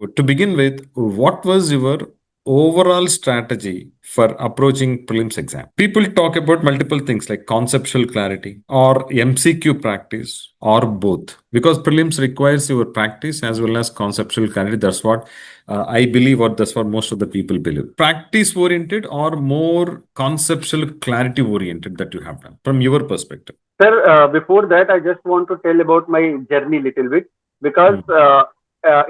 To begin with, what was your overall strategy for approaching prelims exam? People talk about multiple things like conceptual clarity or MCQ practice or both, because prelims requires your practice as well as conceptual clarity. That's what I believe, or that's what most of the people believe. Practice oriented or more conceptual clarity oriented that you have done from your perspective? Sir, before that, I just want to tell about my journey little bit because Hmm.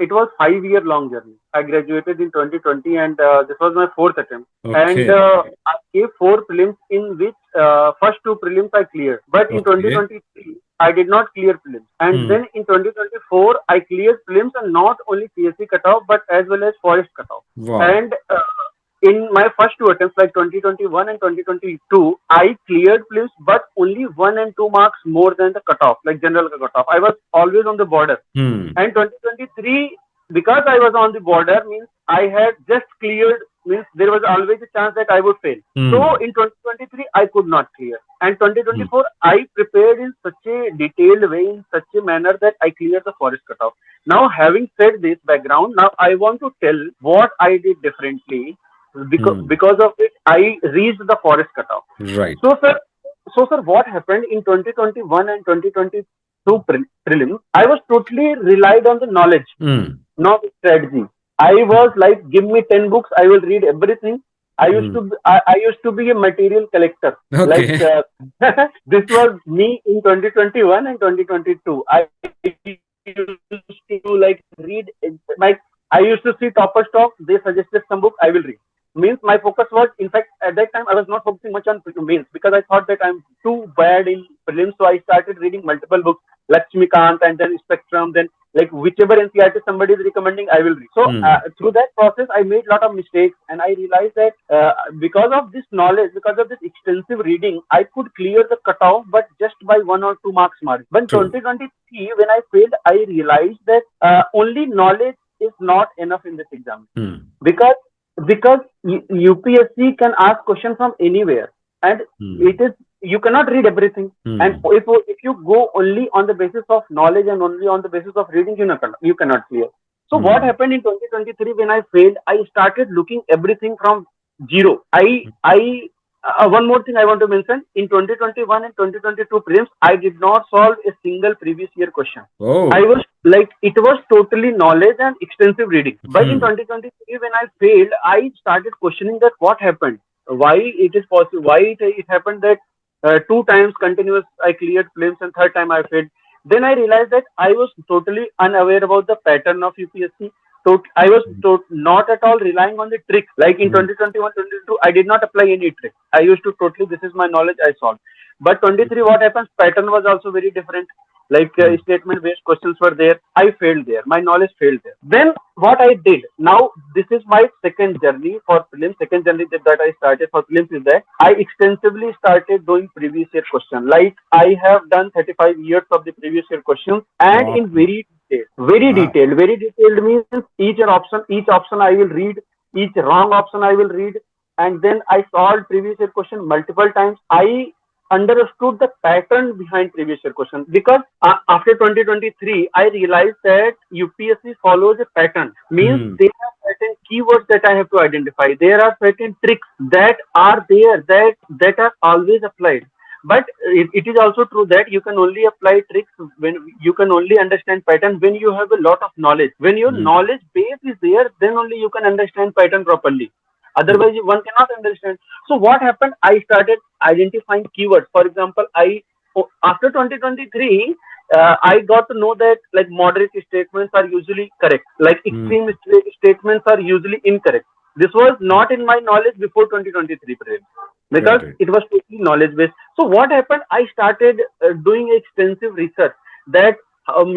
it was 5 year long journey. I graduated in 2020 and this was my fourth attempt. And Okay. I gave four prelims in which first two prelims I cleared. But in Okay. 2023, I did not clear prelims. And Hmm. then in 2024, I cleared prelims and not only CSC cutoff but as well as forest cutoff. Wow. And in my first two attempts, like 2021 and 2022, I cleared prelims, but only 1 and 2 marks more than the cutoff, like general cutoff. I was always on the border. Hmm. And 2023, because I was on the border, means I had just cleared, means there was always a chance that I would fail. So Hmm. in 2023, I could not clear. And Hmm. 2024, I prepared in such a detailed way, in such a manner that I cleared the forest cutoff. Now, having said this background, now I want to tell what I did differently Hmm. because of it, I reached the forest cutoff. Right. So, sir, what happened in 2021 and 2022 prelims? I was totally relied on the knowledge, Hmm. not strategy. I was like, give me 10 books, I will read everything. Hmm. I used to be a material collector. Like Okay. this was me in 2021 and 2022. I used to like read like I used to see Topper Stock. They suggested some book, I will read. Means my focus was, in fact, at that time I was not focusing much on mains because I thought that I'm too bad in prelims. So I started reading multiple books, Lakshmikant and then Spectrum, then like whichever NCRT somebody is recommending, I will read. So Hmm. through that process, I made a lot of mistakes, and I realized that because of this knowledge, because of this extensive reading, I could clear the cutoff, but just by 1 or 2 marks margin. But in True. 2023, when I failed, I realized that only knowledge is not enough in this exam Hmm. because UPSC can ask questions from anywhere, and it Hmm. is you cannot read everything. And Hmm. if you go only on the basis of knowledge and only on the basis of reading, you cannot clear. So what Hmm. happened in 2023 when I failed? I started looking everything from zero. I One more thing I want to mention: in 2021 and 2022 prelims, I did not solve a single previous year question. I Oh. was like, it was totally knowledge and extensive reading. But in Hmm. 2023, when I failed, I started questioning that what happened, why it is possible, why it happened that two times continuous I cleared films and third time I failed. Then I realized that I was totally unaware about the pattern of UPSC. So I was not at all relying on the tricks. Like in Hmm. 2021, 2022, I did not apply any trick. I used to totally, this is my knowledge, I solved. But 23, what happens? Pattern was also very different. Like Hmm. statement based questions were there. I failed there. My knowledge failed there. Then what I did, now this is my second journey for films. Second journey that I started for films is that I extensively started doing previous year question. Like I have done 35 years of the previous year questions, and Wow. in very detailed. Very Wow. detailed. Very detailed means each option I will read, each wrong option I will read, and then I solved previous year question multiple times. I understood the pattern behind previous year question because after 2023 I realized that UPSC follows a pattern, means Hmm. there are certain keywords that I have to identify, there are certain tricks that are there that are always applied. But it is also true that you can only apply tricks when you can only understand pattern when you have a lot of knowledge. When your Hmm. knowledge base is there, then only you can understand pattern properly. True. Otherwise one cannot understand. So what happened, I started identifying keywords. For example, after 2023 I got to know that like moderate statements are usually correct, like Hmm. extreme statements are usually incorrect. This was not in my knowledge before 2023 period because Right. Right. it was totally knowledge based. So what happened, I started doing extensive research that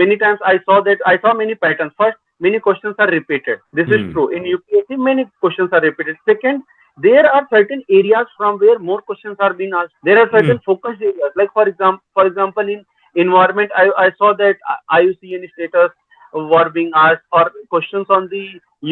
many times I saw many patterns. First, many questions are repeated. This is Hmm. true. In UPSC, many questions are repeated. Second, there are certain areas from where more questions are being asked. There are Hmm. certain focused areas. Like for example, in environment, I saw that IUCN status were being asked, or questions on the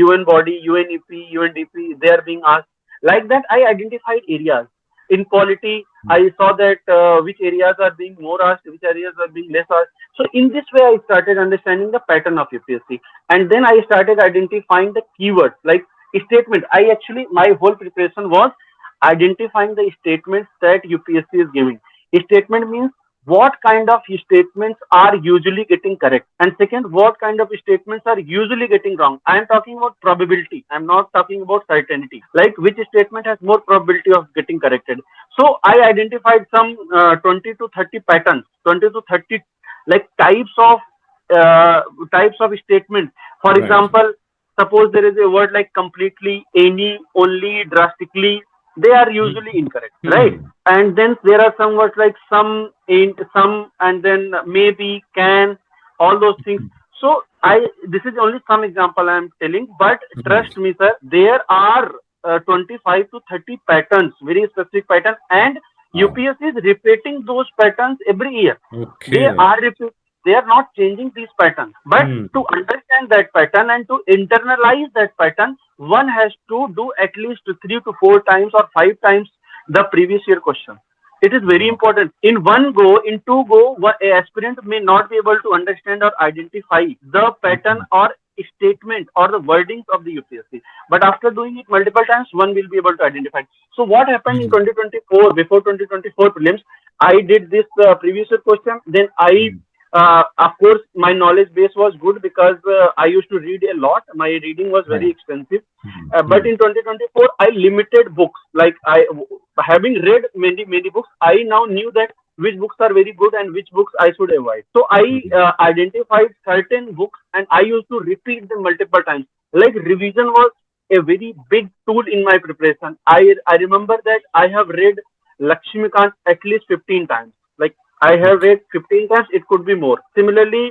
UN body, UNEP, UNDP, they are being asked. Like that, I identified areas. In polity, I saw that which areas are being more asked, which areas are being less asked. So in this way, I started understanding the pattern of UPSC, and then I started identifying the keywords like statement. I actually my whole preparation was identifying the statements that UPSC is giving. Statement means what kind of statements are usually getting correct, and second, what kind of statements are usually getting wrong. I am talking about probability, I'm not talking about certainty, like which statement has more probability of getting corrected. So I identified some 20 to 30 patterns, 20 to 30 like uh, types of statements. For Right. example, suppose there is a word like completely, any, only, drastically, they are usually incorrect, right? Hmm. And then there are some words like some, ain't, some, and then maybe, can, all those things. So I this is only some example I am telling, but Right. trust me, sir, there are 25 to 30 patterns, very specific patterns, and Wow. UPSC is repeating those patterns every year. They Okay. are they are not changing these patterns, but Hmm. to understand that pattern and to internalize that pattern, one has to do at least 3 to 4 times or 5 times the previous year question. It is very Wow. important. In one go, in two go, a aspirant may not be able to understand or identify the pattern Hmm. or statement or the wordings of the UPSC. But after doing it multiple times, one will be able to identify. So what happened in Hmm. 2024, before 2024 prelims, I did this previous year question. Then I, Hmm. of course, my knowledge base was good because I used to read a lot. My reading was very Right. expensive. Hmm. But Hmm. in 2024, I limited books. Like having read many books, I now knew that which books are very good and which books I should avoid. So I Hmm. identified certain books and I used to repeat them multiple times. Like revision was a very big tool in my preparation. I remember that I have read Lakshmikant at least 15 times. Like I have Okay. read 15 times, it could be more. Similarly,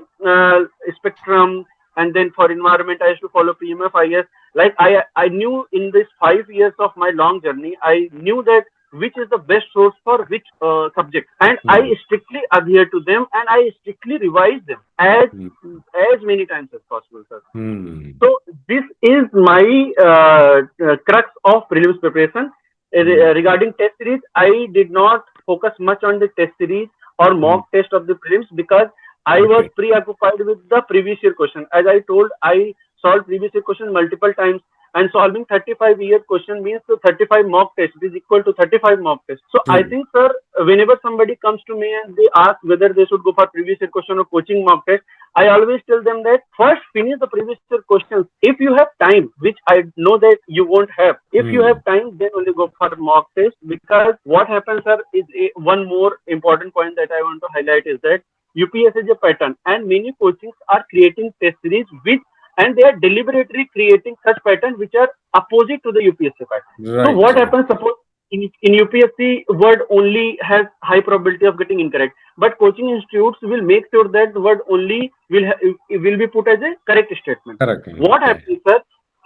Spectrum, and then for environment, I used to follow PMF, IAS. Like I knew in this 5 years of my long journey, I knew that which is the best source for which subject, and I Hmm. strictly adhere to them and I strictly revise them Hmm. as many times as possible, sir. Hmm. So this is my crux of prelims preparation. Hmm. Regarding test series, I did not focus much on the test series or Hmm. mock test of the prelims because I was Okay. preoccupied with the previous year question. As I told, I solved previous year question multiple times, and solving 35-year question means to 35 mock tests. It is equal to 35 mock tests. So I True. think, sir, whenever somebody comes to me and they ask whether they should go for previous year question or coaching mock test, I always tell them that first finish the previous year questions. If you have time, which I know that you won't have, if you Hmm. have time, then only go for mock test. Because what happens, sir, is one more important point that I want to highlight is that UPS is a pattern, and many coachings are creating test series which, and they are deliberately creating such patterns which are opposite to the UPSC pattern. So Right. what Right. happens? Suppose in UPSC word only has high probability of getting incorrect, but coaching institutes will make sure that the word only will be put as a correct statement. Correct. What Okay. happens, sir?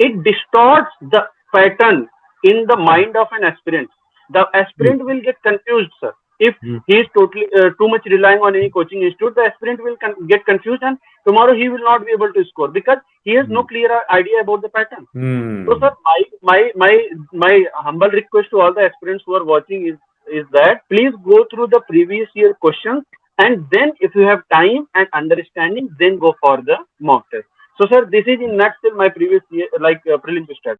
It distorts the pattern in the mind of an aspirant. The Hmm. aspirant will get confused, sir. If Hmm. he is totally too much relying on any coaching institute, the aspirant will get confused, and tomorrow he will not be able to score because he has no Hmm. clear idea about the pattern. So, sir, Hmm. my humble request to all the aspirants who are watching is that please go through the previous year questions, and then if you have time and understanding, then go for the mock test. So, sir, this is in nutshell my previous year, like prelim strategy.